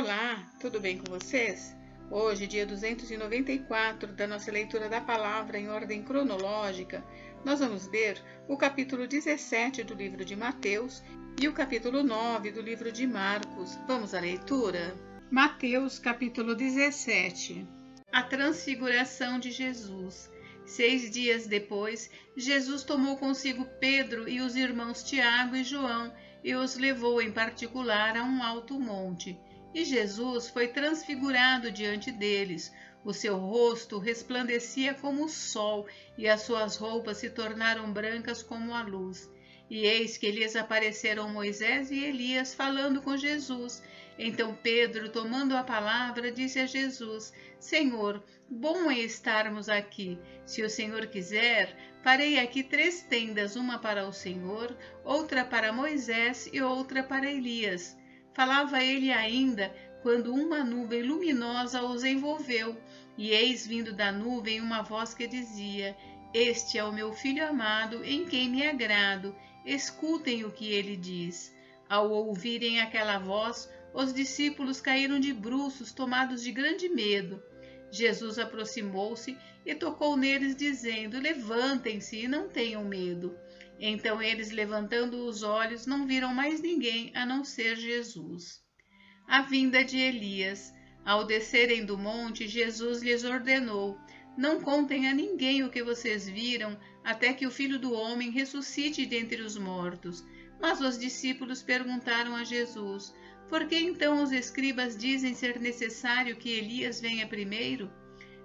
Olá, tudo bem com vocês? Hoje, dia 294 da nossa leitura da palavra em ordem cronológica, nós vamos ler o capítulo 17 do livro de Mateus e o capítulo 9 do livro de Marcos. Vamos à leitura? Mateus, capítulo 17. A transfiguração de Jesus. 6 dias depois, Jesus tomou consigo Pedro e os irmãos Tiago e João e os levou em particular a um alto monte. E Jesus foi transfigurado diante deles. O seu rosto resplandecia como o sol, e as suas roupas se tornaram brancas como a luz. E eis que lhes apareceram Moisés e Elias falando com Jesus. Então Pedro, tomando a palavra, disse a Jesus: Senhor, bom é estarmos aqui. Se o Senhor quiser, farei aqui 3 tendas, uma para o Senhor, outra para Moisés e outra para Elias. Falava ele ainda, quando uma nuvem luminosa os envolveu, e eis vindo da nuvem uma voz que dizia: Este é o meu filho amado, em quem me agrado, escutem o que ele diz. Ao ouvirem aquela voz, os discípulos caíram de bruços, tomados de grande medo. Jesus aproximou-se e tocou neles, dizendo: Levantem-se e não tenham medo. Então eles, levantando os olhos, não viram mais ninguém a não ser Jesus. A vinda de Elias. Ao descerem do monte, Jesus lhes ordenou: Não contem a ninguém o que vocês viram, até que o Filho do Homem ressuscite dentre os mortos. Mas os discípulos perguntaram a Jesus: Por que então os escribas dizem ser necessário que Elias venha primeiro?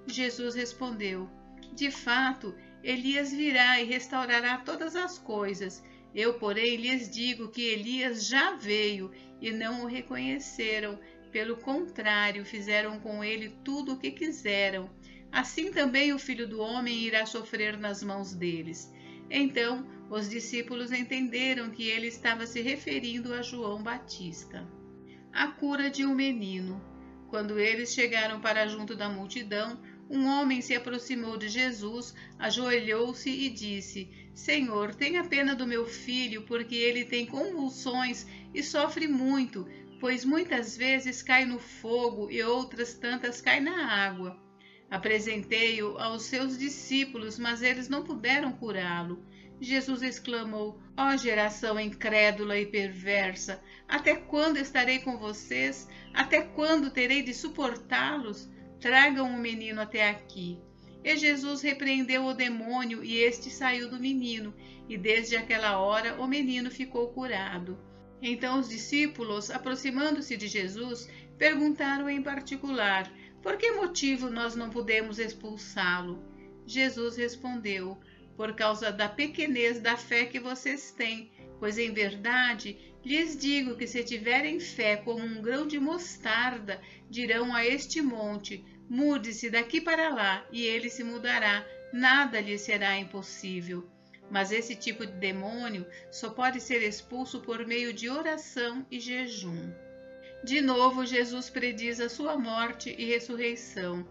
Jesus respondeu: De fato, Elias virá e restaurará todas as coisas. Eu, porém, lhes digo que Elias já veio e não o reconheceram. Pelo contrário, fizeram com ele tudo o que quiseram. Assim também o Filho do Homem irá sofrer nas mãos deles. Então, os discípulos entenderam que ele estava se referindo a João Batista. A cura de um menino. Quando eles chegaram para junto da multidão, um homem se aproximou de Jesus, ajoelhou-se e disse: Senhor, tenha pena do meu filho, porque ele tem convulsões e sofre muito, pois muitas vezes cai no fogo e outras tantas cai na água. Apresentei-o aos seus discípulos, mas eles não puderam curá-lo. Jesus exclamou: Ó geração incrédula e perversa, até quando estarei com vocês? Até quando terei de suportá-los? Tragam o menino até aqui. E Jesus repreendeu o demônio, e este saiu do menino, e desde aquela hora o menino ficou curado. Então os discípulos, aproximando-se de Jesus, perguntaram em particular: Por que motivo nós não pudemos expulsá-lo? Jesus respondeu: Por causa da pequenez da fé que vocês têm, pois em verdade lhes digo que se tiverem fé como um grão de mostarda, dirão a este monte: mude-se daqui para lá, e ele se mudará, nada lhe será impossível. Mas esse tipo de demônio só pode ser expulso por meio de oração e jejum. De novo, Jesus prediz a sua morte e ressurreição.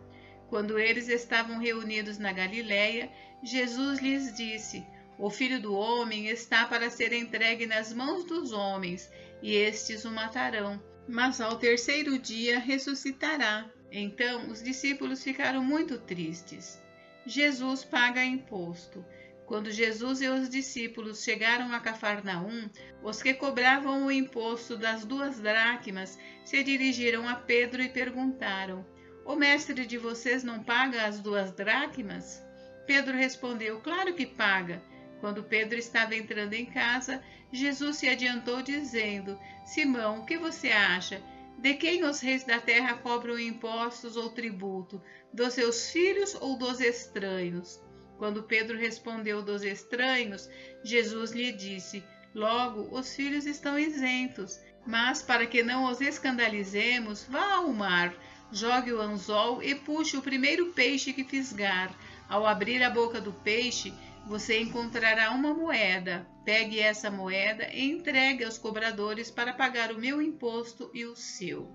Quando eles estavam reunidos na Galiléia, Jesus lhes disse: O Filho do Homem está para ser entregue nas mãos dos homens, e estes o matarão, mas ao 3º dia ressuscitará. Então os discípulos ficaram muito tristes. Jesus paga imposto. Quando Jesus e os discípulos chegaram a Cafarnaum, os que cobravam o imposto das 2 dracmas se dirigiram a Pedro e perguntaram: O mestre de vocês não paga as 2 dracmas? Pedro respondeu: Claro que paga. Quando Pedro estava entrando em casa, Jesus se adiantou dizendo: Simão, o que você acha? De quem os reis da terra cobram impostos ou tributo? Dos seus filhos ou dos estranhos? Quando Pedro respondeu: Dos estranhos, Jesus lhe disse: Logo, os filhos estão isentos. Mas, para que não os escandalizemos, vá ao mar, jogue o anzol e puxe o primeiro peixe que fisgar. Ao abrir a boca do peixe, você encontrará uma moeda. Pegue essa moeda e entregue aos cobradores para pagar o meu imposto e o seu.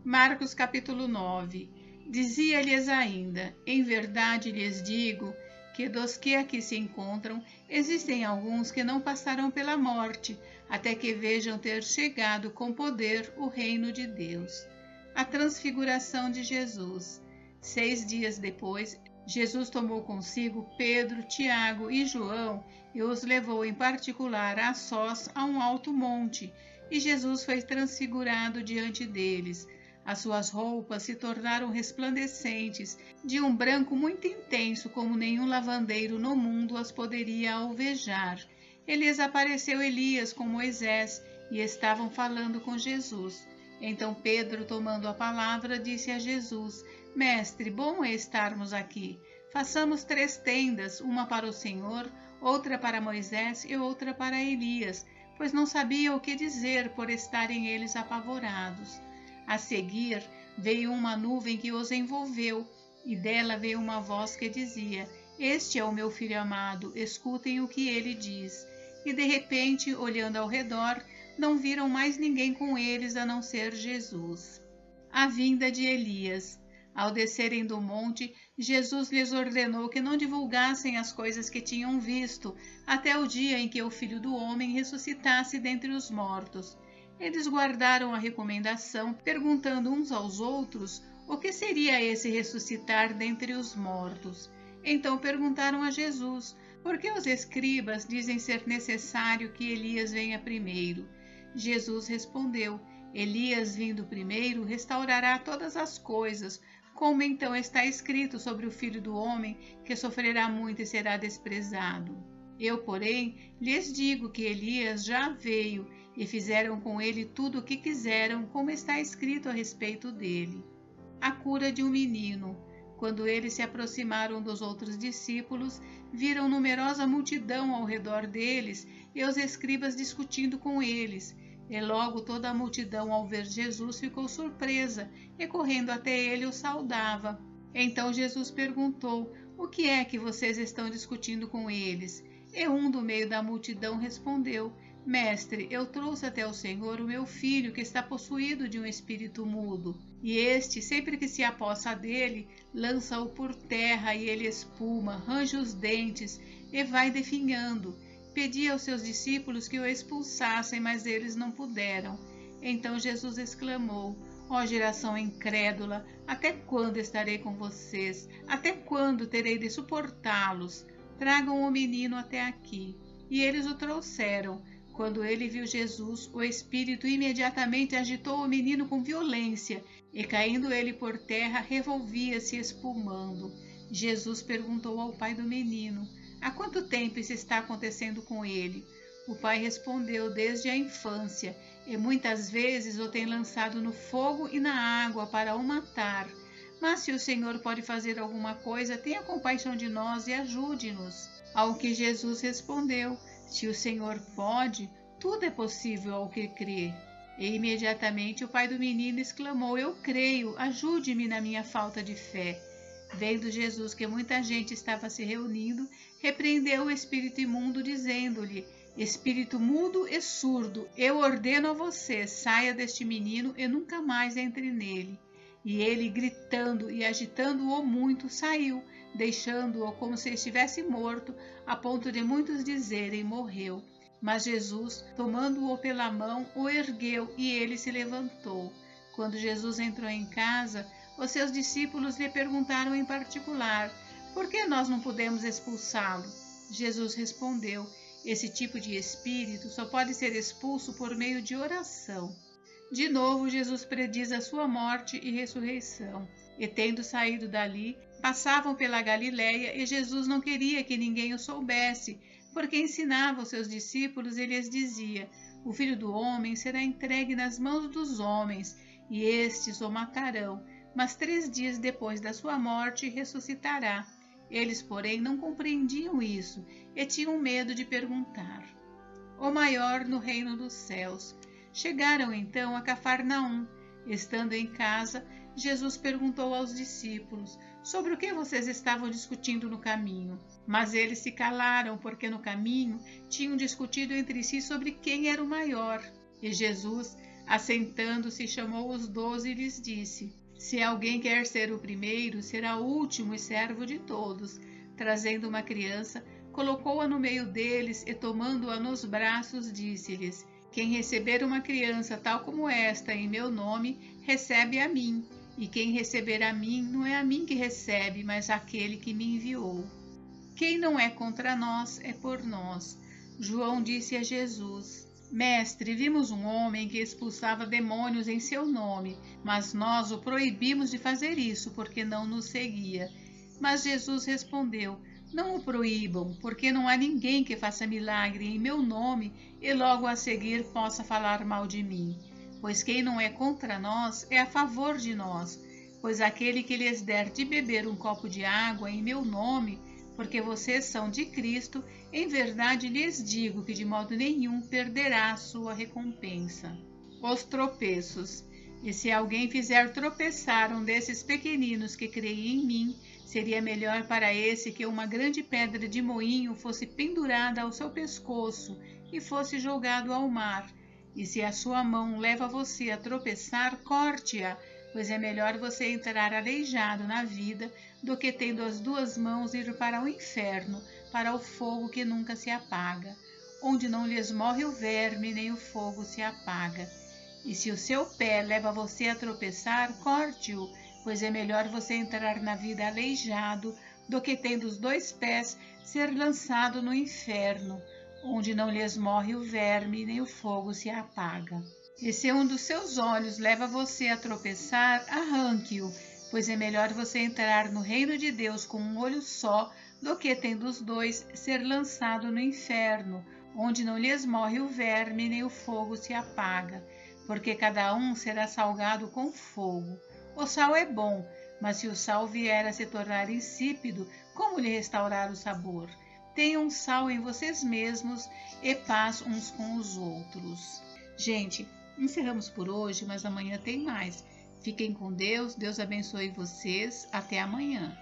Marcos capítulo 9. Dizia-lhes ainda: Em verdade lhes digo que dos que aqui se encontram, existem alguns que não passarão pela morte, até que vejam ter chegado com poder o reino de Deus. a transfiguração de Jesus. 6 dias depois, Jesus tomou consigo Pedro, Tiago e João e os levou em particular a sós a um alto monte, e Jesus foi transfigurado diante deles. As suas roupas se tornaram resplandecentes, de um branco muito intenso, como nenhum lavandeiro no mundo as poderia alvejar. E lhes apareceu Elias com Moisés, e estavam falando com Jesus. Então Pedro, tomando a palavra, disse a Jesus: Mestre, bom é estarmos aqui. Façamos 3 tendas, uma para o Senhor, outra para Moisés e outra para Elias, pois não sabia o que dizer por estarem eles apavorados. A seguir, veio uma nuvem que os envolveu, e dela veio uma voz que dizia: Este é o meu filho amado, escutem o que ele diz. E de repente, olhando ao redor, não viram mais ninguém com eles a não ser Jesus. A vinda de Elias. Ao descerem do monte, Jesus lhes ordenou que não divulgassem as coisas que tinham visto, até o dia em que o Filho do Homem ressuscitasse dentre os mortos. Eles guardaram a recomendação, perguntando uns aos outros o que seria esse ressuscitar dentre os mortos. Então perguntaram a Jesus: por que os escribas dizem ser necessário que Elias venha primeiro? Jesus respondeu: Elias, vindo primeiro, restaurará todas as coisas, como então está escrito sobre o Filho do Homem, que sofrerá muito e será desprezado. Eu, porém, lhes digo que Elias já veio, e fizeram com ele tudo o que quiseram, como está escrito a respeito dele. A cura de um menino. Quando eles se aproximaram dos outros discípulos, viram numerosa multidão ao redor deles e os escribas discutindo com eles. E logo toda a multidão, ao ver Jesus, ficou surpresa e, correndo até ele, o saudava. Então Jesus perguntou: o que é que vocês estão discutindo com eles? E um do meio da multidão respondeu: Mestre, eu trouxe até o Senhor o meu filho, que está possuído de um espírito mudo. E este, sempre que se apossa dele, lança-o por terra, e ele espuma, range os dentes e vai definhando. Pedi aos seus discípulos que o expulsassem, mas eles não puderam. Então Jesus exclamou: Ó geração incrédula, até quando estarei com vocês? Até quando terei de suportá-los? Tragam o menino até aqui. E eles o trouxeram. Quando ele viu Jesus, o espírito imediatamente agitou o menino com violência, e caindo ele por terra, revolvia-se espumando. Jesus perguntou ao pai do menino: há quanto tempo isso está acontecendo com ele? O pai respondeu: desde a infância, e muitas vezes o tem lançado no fogo e na água para o matar. Mas se o Senhor pode fazer alguma coisa, tenha compaixão de nós e ajude-nos. Ao que Jesus respondeu: se o Senhor pode, tudo é possível ao que crê. E imediatamente o pai do menino exclamou: eu creio, ajude-me na minha falta de fé. Vendo Jesus que muita gente estava se reunindo, repreendeu o espírito imundo, dizendo-lhe: espírito mudo e surdo, eu ordeno a você, saia deste menino e nunca mais entre nele. E ele, gritando e agitando-o muito, saiu, deixando-o como se estivesse morto, a ponto de muitos dizerem: morreu. Mas Jesus, tomando-o pela mão, o ergueu, e ele se levantou. Quando Jesus entrou em casa, os seus discípulos lhe perguntaram em particular: por que nós não podemos expulsá-lo? Jesus respondeu: esse tipo de espírito só pode ser expulso por meio de oração. De novo, Jesus prediz a sua morte e ressurreição. E tendo saído dali, passavam pela Galiléia, e Jesus não queria que ninguém o soubesse, porque ensinava os seus discípulos e lhes dizia: o Filho do Homem será entregue nas mãos dos homens, e estes o matarão, mas 3 dias depois da sua morte ressuscitará. Eles, porém, não compreendiam isso e tinham medo de perguntar. O maior no reino dos céus. Chegaram então a Cafarnaum. Estando em casa, Jesus perguntou aos discípulos: sobre o que vocês estavam discutindo no caminho? Mas eles se calaram, porque no caminho tinham discutido entre si sobre quem era o maior. E Jesus, assentando-se, chamou os 12 e lhes disse: se alguém quer ser o primeiro, será o último e servo de todos. Trazendo uma criança, colocou-a no meio deles e, tomando-a nos braços, disse-lhes: quem receber uma criança tal como esta em meu nome, recebe a mim, e quem receber a mim, não é a mim que recebe, mas aquele que me enviou. Quem não é contra nós, é por nós. João disse a Jesus: Mestre, vimos um homem que expulsava demônios em seu nome, mas nós o proibimos de fazer isso, porque não nos seguia. Mas Jesus respondeu: Não o proíbam, porque não há ninguém que faça milagre em meu nome e logo a seguir possa falar mal de mim. Pois quem não é contra nós é a favor de nós. Pois aquele que lhes der de beber um copo de água em meu nome, porque vocês são de Cristo, em verdade lhes digo que de modo nenhum perderá a sua recompensa. Os tropeços. E se alguém fizer tropeçar um desses pequeninos que creem em mim, seria melhor para esse que uma grande pedra de moinho fosse pendurada ao seu pescoço e fosse jogado ao mar. E se a sua mão leva você a tropeçar, corte-a, pois é melhor você entrar aleijado na vida do que tendo as duas mãos ir para o inferno, para o fogo que nunca se apaga, onde não lhes morre o verme nem o fogo se apaga. E se o seu pé leva você a tropeçar, corte-o, pois é melhor você entrar na vida aleijado do que tendo os dois pés ser lançado no inferno, onde não lhes morre o verme nem o fogo se apaga. E se um dos seus olhos leva você a tropeçar, arranque-o, pois é melhor você entrar no reino de Deus com um olho só, do que tendo os dois ser lançado no inferno, onde não lhes morre o verme nem o fogo se apaga, porque cada um será salgado com fogo. O sal é bom, mas se o sal vier a se tornar insípido, como lhe restaurar o sabor? Tenham sal em vocês mesmos e paz uns com os outros. Gente, encerramos por hoje, mas amanhã tem mais. Fiquem com Deus, Deus abençoe vocês. Até amanhã.